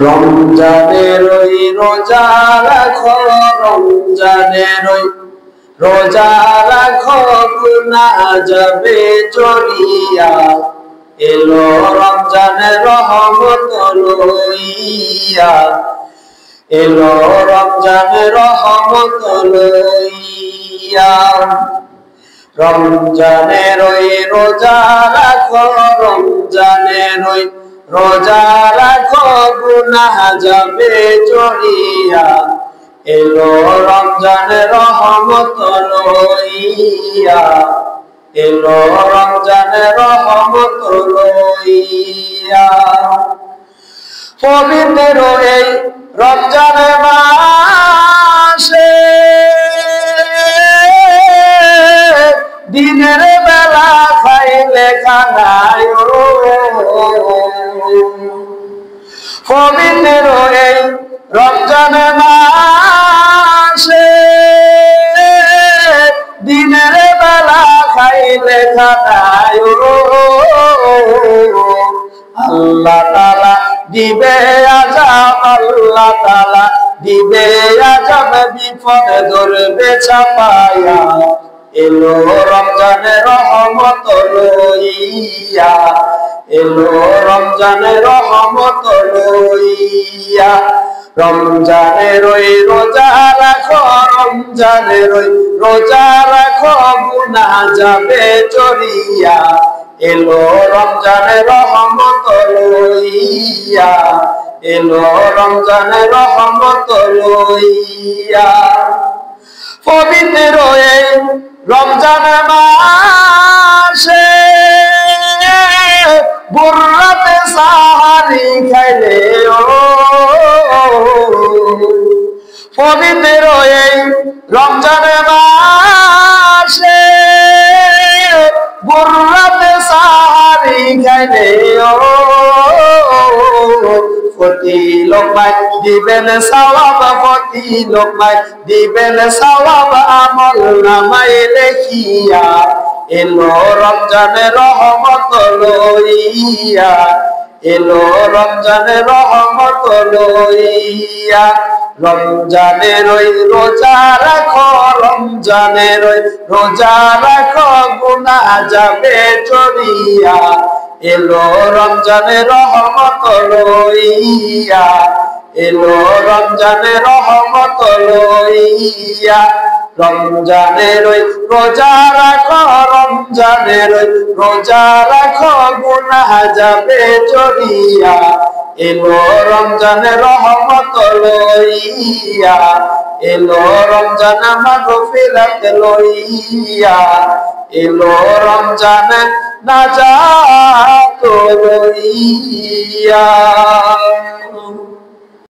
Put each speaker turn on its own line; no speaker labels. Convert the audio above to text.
রমজানের ওই রোজা রাখো, রমজানের ওই রোজা রাখো, গুনাহ যাবে চলিয়া। এলো রমজানের রহমত লইয়া, এলো রমজানের রহমত লইয়া। রমজানের ওই রোজা রাখো, রমজানের ওই রোজা রাখো, গুনাহ যাবে চলিয়া। এলো রমজানের রহমত লইয়া, এলো রমজানের রহমত লইয়া। পবিত্র এই রমজান মাসে দিনের বেলা খাইলে খানায়, পবিত্র এই রমজান মাসে দিনের বেলা খাইলে খানায়। আল্লাহ তাআলা দিবে আযাব, আল্লাহ তাআলা দিবে আযাব, বিপদ ধরবে চাপায়া। এলো রমজানের রহমত লইয়া, এলো রমজানের রহমত লইয়া। রমজানের ওই রোজা রাখো, রমজানের ওই রোজা রাখো, গুনাহ যাবে চলিয়া। এলো রমজানের রহমত লইয়া, এলো রমজানের রহমত লইয়া। পবিত্র এই রমজান মাসে বুররাতে সাহারি খাইলে, পবিত্র এই রমজান মাসে বুররাতে সাহারি খাইলে। প্রতি লোকমায় দিবেন সওয়াব, প্রতি লোকমায় দিবেন সওয়াব, আমল নামায় লেখিয়া। এলো রমজানের রহমত লইয়া, এলো রমজানের রহমত লইয়া। রমজানের ওই রোজা রাখো, রমজানের ওই রোজা রাখো, গুনাহ যাবে চলিয়া। এলো রমজানের রহমত লইয়া, এলো রমজানের রহমত লইয়া। রমজানের ওই রোজা রাখো, রমজানের ওই রোজা রাখো, গুনাহ যাবে চলিয়া। এলো রমজানের রহমত লইয়া, এলো রমজান মাগফিরাত লইয়া। এলো রমজানের নাজাত লইয়া।